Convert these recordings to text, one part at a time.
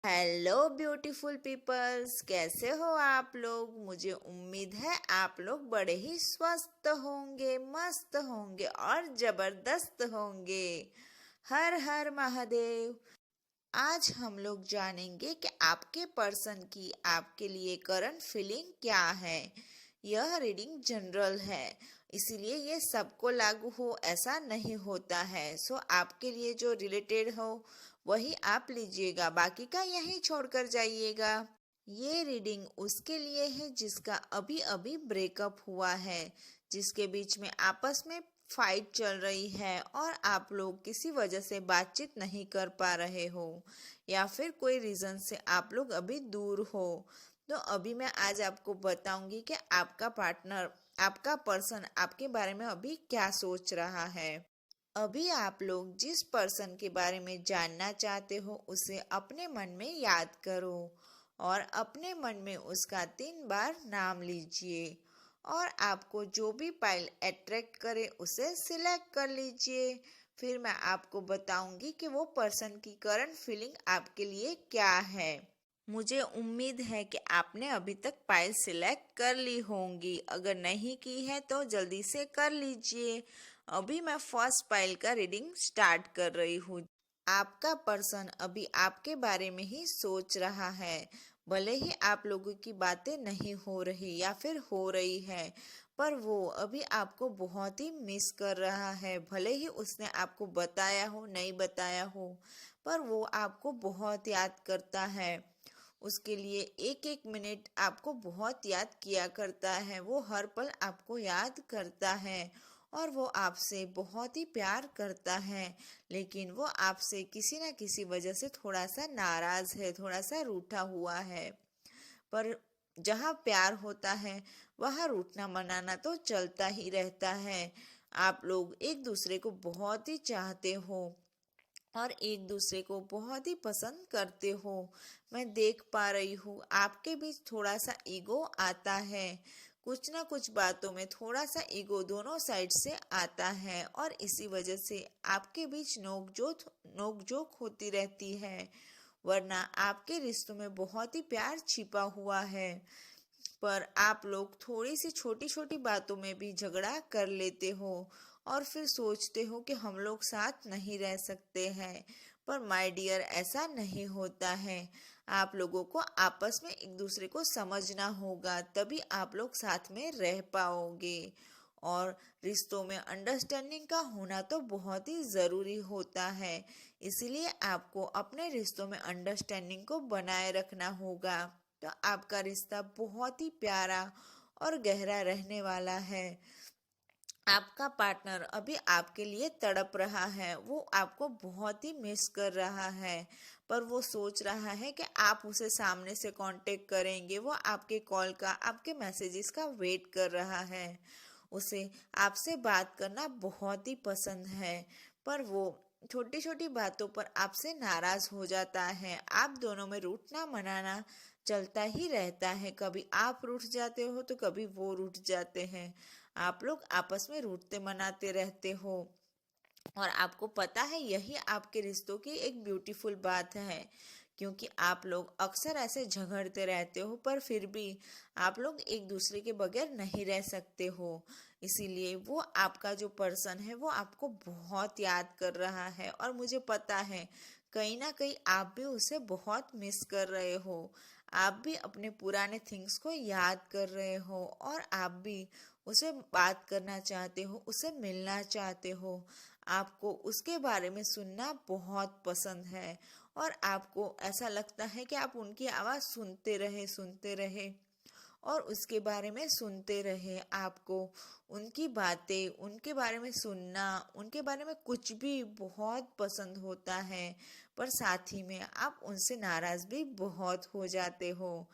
Hello beautiful peoples, कैसे हो आप लोग। मुझे उम्मीद है आप लोग बड़े ही स्वस्थ होंगे, मस्त होंगे और जबरदस्त होंगे। हर हर महादेव। आज हम लोग जानेंगे कि आपके पर्सन की आपके लिए करंट फीलिंग क्या है। यह रीडिंग जनरल है, इसीलिए ये सबको लागू हो ऐसा नहीं होता है। सो आपके लिए जो रिलेटेड हो वही आप लीजिएगा, बाकी का यहीं छोड़कर जाइएगा। ये रीडिंग उसके लिए है जिसका अभी अभी ब्रेकअप हुआ है, जिसके बीच में आपस में फाइट चल रही है और आप लोग किसी वजह से बातचीत नहीं कर पा रहे हो, या फिर कोई रीजन से आप लोग अभी दूर हो। तो अभी मैं आज आपको बताऊंगी कि आपका पार्टनर, आपका पर्सन आपके बारे में अभी क्या सोच रहा है। अभी आप लोग जिस पर्सन के बारे में जानना चाहते हो उसे अपने मन में याद करो और अपने मन में उसका 3 बार नाम लीजिए, और आपको जो भी पाइल अट्रैक्ट करे उसे सिलेक्ट कर लीजिए। फिर मैं आपको बताऊंगी कि वो पर्सन की करंट फीलिंग आपके लिए क्या है। मुझे उम्मीद है कि आपने अभी तक पाइल सिलेक्ट कर ली होंगी, अगर नहीं की है तो जल्दी से कर लीजिए। अभी मैं फर्स्ट पाइल का रीडिंग स्टार्ट कर रही हूँ। आपका पर्सन अभी आपके बारे में ही सोच रहा है, भले ही आप लोगों की बातें नहीं हो रही या फिर हो रही है, पर वो अभी आपको बहुत ही मिस कर रहा है। भले ही उसने आपको बताया हो नहीं बताया हो, पर वो आपको बहुत याद करता है। उसके लिए एक एक मिनट आपको बहुत याद किया करता है। वो हर पल आपको याद करता है और वो आपसे बहुत ही प्यार करता है, लेकिन वो आपसे किसी ना किसी वजह से थोड़ा सा नाराज है, थोड़ा सा रूठा हुआ है। पर जहाँ प्यार होता है वहाँ रूठना मनाना तो चलता ही रहता है। आप लोग एक दूसरे को बहुत ही चाहते हो और एक दूसरे को बहुत ही पसंद करते हो। मैं देख पा रही हूँ आपके बीच थोड़ा सा ईगो आता है, कुछ ना कुछ बातों में थोड़ा सा ईगो दोनों साइड से आता है, और इसी वजह से आपके बीच नोकझोंक होती रहती है। वरना आपके रिश्तों में बहुत ही प्यार छिपा हुआ है, पर आप लोग थोड़ी सी छोटी छोटी बातों में भी झगड़ा कर लेते हो और फिर सोचते हो कि हम लोग साथ नहीं रह सकते हैं। पर माय डियर, ऐसा नहीं होता है। आप लोगों को आपस में एक दूसरे को समझना होगा, तभी आप लोग साथ में रह पाओगे। और रिश्तों में अंडरस्टैंडिंग का होना तो बहुत ही ज़रूरी होता है, इसीलिए आपको अपने रिश्तों में अंडरस्टैंडिंग को बनाए रखना होगा। तो आपका रिश्ता बहुत ही प्यारा और गहरा रहने वाला है। आपका पार्टनर अभी आपके लिए तड़प रहा है, वो आपको बहुत ही मिस कर रहा है, पर वो सोच रहा है कि आप उसे सामने से कांटेक्ट करेंगे। वो आपके कॉल का, आपके मैसेजेस का वेट कर रहा है। उसे आपसे बात करना बहुत ही पसंद है, पर वो छोटी छोटी बातों पर आपसे नाराज हो जाता है। आप दोनों में रूठना मनाना चलता ही रहता है, कभी आप रूठ जाते हो तो कभी वो रूठ जाते हैं। आप लोग आपस में रूठते मनाते रहते हो, और आपको पता है यही आपके रिश्तों की एक ब्यूटीफुल बात है, क्योंकि आप लोग अक्सर ऐसे झगड़ते रहते हो पर फिर भी आप लोग एक दूसरे के बगैर नहीं रह सकते हो। इसीलिए वो आपका जो पर्सन है वो आपको बहुत याद कर रहा है, और मुझे पता है कहीं ना कहीं आप भी उसे बहुत मिस कर रहे हो। आप भी अपने पुराने थिंग्स को याद कर रहे हो, और आप भी उसे बात करना चाहते हो, उसे मिलना चाहते हो। आपको उसके बारे में सुनना बहुत पसंद है, और आपको ऐसा लगता है कि आप उनकी आवाज़ सुनते रहे और उसके बारे में सुनते रहे। आपको उनकी बातें, उनके बारे में सुनना, उनके बारे में कुछ भी बहुत पसंद होता है, पर साथ ही में आप उनसे नाराज़ भी बहुत हो जाते हो,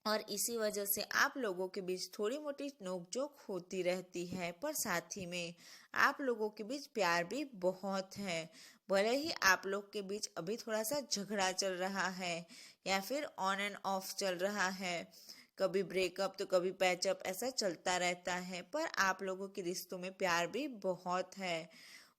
और इसी वजह से आप लोगों के बीच थोड़ी मोटी नोकझोंक होती रहती है, पर साथ ही में आप लोगों के बीच प्यार भी बहुत है। भले ही आप लोग के बीच अभी थोड़ा सा झगड़ा चल रहा है या फिर ऑन एंड ऑफ चल रहा है, कभी ब्रेकअप तो कभी पैचअप, ऐसा चलता रहता है, पर आप लोगों के रिश्तों में प्यार भी बहुत है।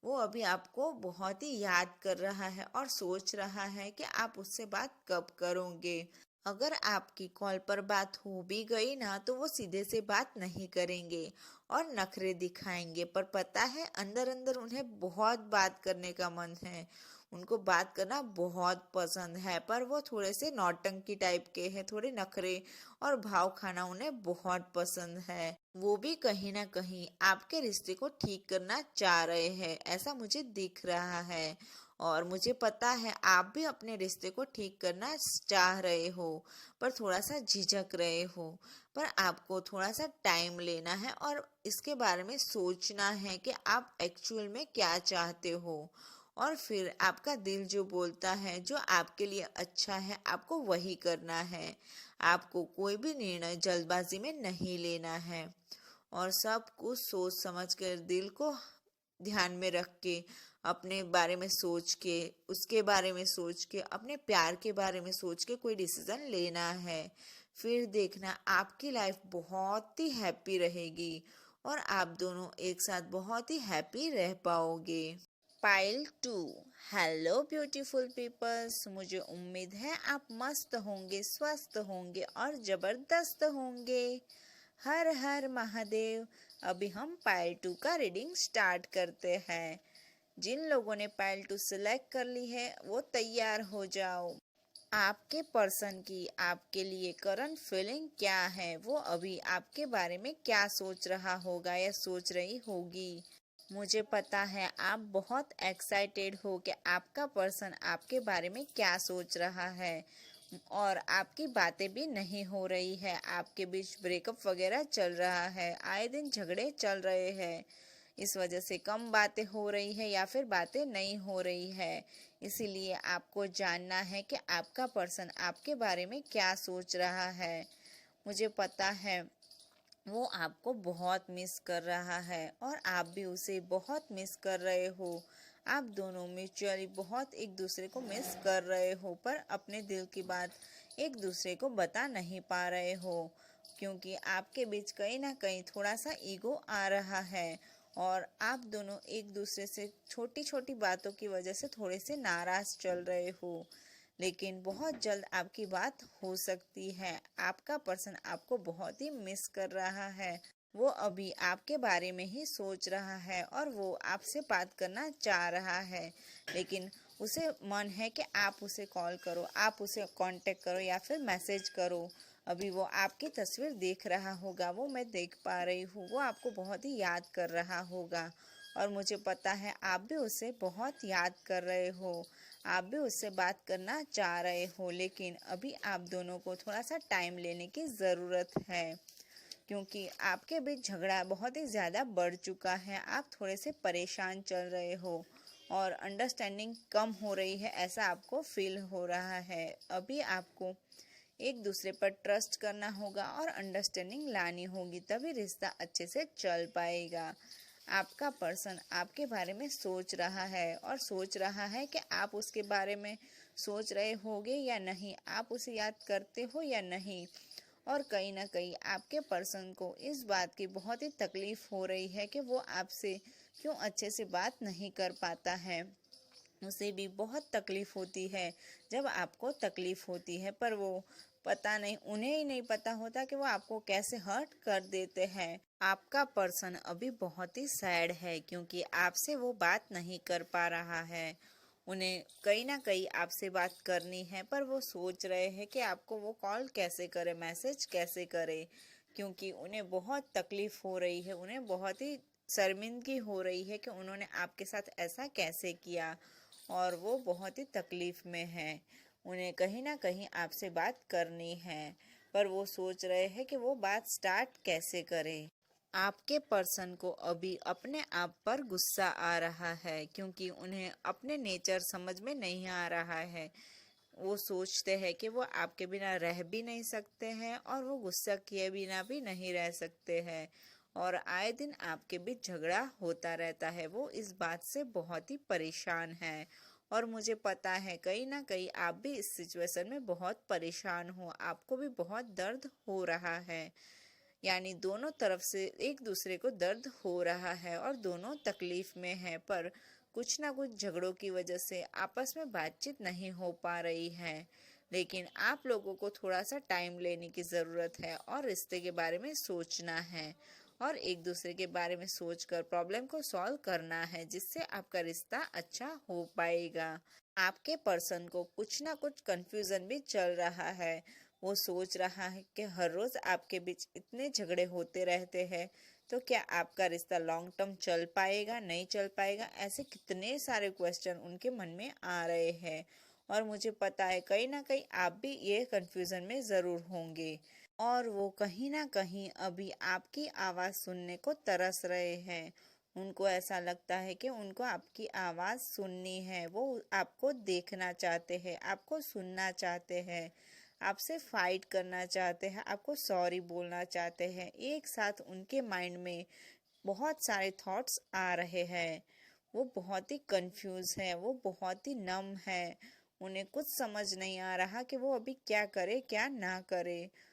वो अभी आपको बहुत ही याद कर रहा है और सोच रहा है कि आप उससे बात कब करोगे। अगर आपकी कॉल पर बात हो भी गई ना तो वो सीधे से बात नहीं करेंगे और नखरे दिखाएंगे, पर पता है अंदर अंदर उन्हें बहुत बात करने का मन है। उनको बात करना बहुत पसंद है, पर वो थोड़े से नौटंकी टाइप के हैं, थोड़े नखरे और भाव खाना उन्हें बहुत पसंद है। वो भी कहीं ना कहीं आपके रिश्ते को ठीक करना चाह रहे हैं, ऐसा मुझे दिख रहा है। और मुझे पता है आप भी अपने रिश्ते को ठीक करना चाह रहे हो, पर थोड़ा सा झिझक रहे हो। पर आपको थोड़ा सा टाइम लेना है और इसके बारे में सोचना है कि आप एक्चुअल में क्या चाहते हो। और फिर आपका दिल जो बोलता है, जो आपके लिए अच्छा है, आपको वही करना है। आपको कोई भी निर्णय जल्दबाजी में नहीं लेना है और सब कुछ सोच समझ कर, दिल को ध्यान में रख के, अपने बारे में सोच के, उसके बारे में सोच के, अपने प्यार के बारे में सोच के कोई डिसीजन लेना है। फिर देखना आपकी लाइफ बहुत ही हैप्पी रहेगी और आप दोनों एक साथ बहुत ही हैप्पी रह पाओगे। पाइल 2। हेलो ब्यूटीफुल पीपल्स, मुझे उम्मीद है आप मस्त होंगे, स्वस्थ होंगे और जबरदस्त होंगे। हर हर महादेव। अभी हम पाइल 2 का रीडिंग स्टार्ट करते हैं। जिन लोगों ने पाइल 2 सिलेक्ट कर ली है वो तैयार हो जाओ। आपके पर्सन की आपके लिए करंट फीलिंग क्या है, वो अभी आपके बारे में क्या सोच रहा होगा या सोच रही होगी। मुझे पता है आप बहुत एक्साइटेड हो कि आपका पर्सन आपके बारे में क्या सोच रहा है और आपकी बातें भी नहीं हो रही है। आपके बीच ब्रेकअप वगैरह चल रहा है, आए दिन झगड़े चल रहे हैं, इस वजह से कम बातें हो रही है या फिर बातें नहीं हो रही है। इसीलिए आपको जानना है कि आपका पर्सन आपके बारे में क्या सोच रहा है। मुझे पता है वो आपको बहुत मिस कर रहा है और आप भी उसे बहुत मिस कर रहे हो। आप दोनों म्यूचुअली बहुत एक दूसरे को मिस कर रहे हो, पर अपने दिल की बात एक दूसरे को बता नहीं पा रहे हो, क्योंकि आपके बीच कहीं ना कहीं थोड़ा सा ईगो आ रहा है और आप दोनों एक दूसरे से छोटी छोटी बातों की वजह से थोड़े से नाराज चल रहे हो। लेकिन बहुत जल्द आपकी बात हो सकती है। आपका पर्सन आपको बहुत ही मिस कर रहा है। वो अभी आपके बारे में ही सोच रहा है और वो आपसे बात करना चाह रहा है, लेकिन उसे मन है कि आप उसे कॉल करो, आप उसे कांटेक्ट करो या फिर मैसेज करो। अभी वो आपकी तस्वीर देख रहा होगा, वो मैं देख पा रही हूँ, वो आपको बहुत ही याद कर रहा होगा और मुझे पता है आप भी उसे बहुत याद कर रहे हो। आप भी उससे बात करना चाह रहे हो, लेकिन अभी आप दोनों को थोड़ा सा टाइम लेने की ज़रूरत है, क्योंकि आपके बीच झगड़ा बहुत ही ज़्यादा बढ़ चुका है। आप थोड़े से परेशान चल रहे हो और अंडरस्टैंडिंग कम हो रही है, ऐसा आपको फील हो रहा है। अभी आपको एक दूसरे पर ट्रस्ट करना होगा और अंडरस्टैंडिंग लानी होगी, तभी रिश्ता अच्छे से चल पाएगा। आपका पर्सन आपके बारे में सोच रहा है और सोच रहा है कि आप उसके बारे में सोच रहे होगे या नहीं, आप उसे याद करते हो या नहीं। और कहीं ना कहीं आपके पर्सन को इस बात की बहुत ही तकलीफ हो रही है कि वो आपसे क्यों अच्छे से बात नहीं कर पाता है। उसे भी बहुत तकलीफ होती है जब आपको तकलीफ होती है, पर वो पता नहीं, उन्हें ही नहीं पता होता कि वो आपको कैसे हर्ट कर देते हैं। आपका पर्सन अभी बहुत ही सैड है क्योंकि आपसे वो बात नहीं कर पा रहा है। उन्हें कहीं ना कहीं आपसे बात करनी है, पर वो सोच रहे हैं कि आपको वो कॉल कैसे करे, मैसेज कैसे करे, क्योंकि उन्हें बहुत तकलीफ हो रही है, उन्हें बहुत ही शर्मिंदगी हो रही है कि उन्होंने आपके साथ ऐसा कैसे किया और वो बहुत ही तकलीफ में है। उन्हें कहीं ना कहीं आपसे बात करनी है, पर वो सोच रहे हैं कि वो बात स्टार्ट कैसे करें। आपके पर्सन को अभी अपने आप पर गुस्सा आ रहा है क्योंकि उन्हें अपने नेचर समझ में नहीं आ रहा है। वो सोचते हैं कि वो आपके बिना रह भी नहीं सकते हैं और वो गुस्सा किए बिना भी नहीं रह सकते हैं और आए दिन आपके बीच झगड़ा होता रहता है। वो इस बात से बहुत ही परेशान है और मुझे पता है कहीं ना कहीं आप भी इस सिचुएशन में बहुत परेशान हो, आपको भी बहुत दर्द हो रहा है। यानी दोनों तरफ से एक दूसरे को दर्द हो रहा है और दोनों तकलीफ में है, पर कुछ ना कुछ झगड़ों की वजह से आपस में बातचीत नहीं हो पा रही है। लेकिन आप लोगों को थोड़ा सा टाइम लेने की ज़रूरत है और रिश्ते के बारे में सोचना है और एक दूसरे के बारे में सोचकर प्रॉब्लम को सॉल्व करना है, जिससे आपका रिश्ता अच्छा हो पाएगा। आपके पर्सन को कुछ ना कुछ कंफ्यूजन भी चल रहा है। वो सोच रहा है कि हर रोज आपके बीच इतने झगड़े होते रहते हैं, तो क्या आपका रिश्ता लॉन्ग टर्म चल पाएगा, नहीं चल पाएगा, ऐसे कितने सारे क्वेश्चन उनके मन में आ रहे हैं। और मुझे पता है कहीं ना कहीं आप भी ये कंफ्यूजन में ज़रूर होंगे और वो कहीं ना कहीं अभी आपकी आवाज़ सुनने को तरस रहे हैं। उनको ऐसा लगता है कि उनको आपकी आवाज़ सुननी है, वो आपको देखना चाहते हैं, आपको सुनना चाहते हैं, आपसे फाइट करना चाहते हैं, आपको सॉरी बोलना चाहते हैं। एक साथ उनके माइंड में बहुत सारे थॉट्स आ रहे हैं। वो बहुत ही कंफ्यूज है, वो बहुत ही नम है। उन्हें कुछ समझ नहीं आ रहा कि वो अभी क्या करे क्या ना करे।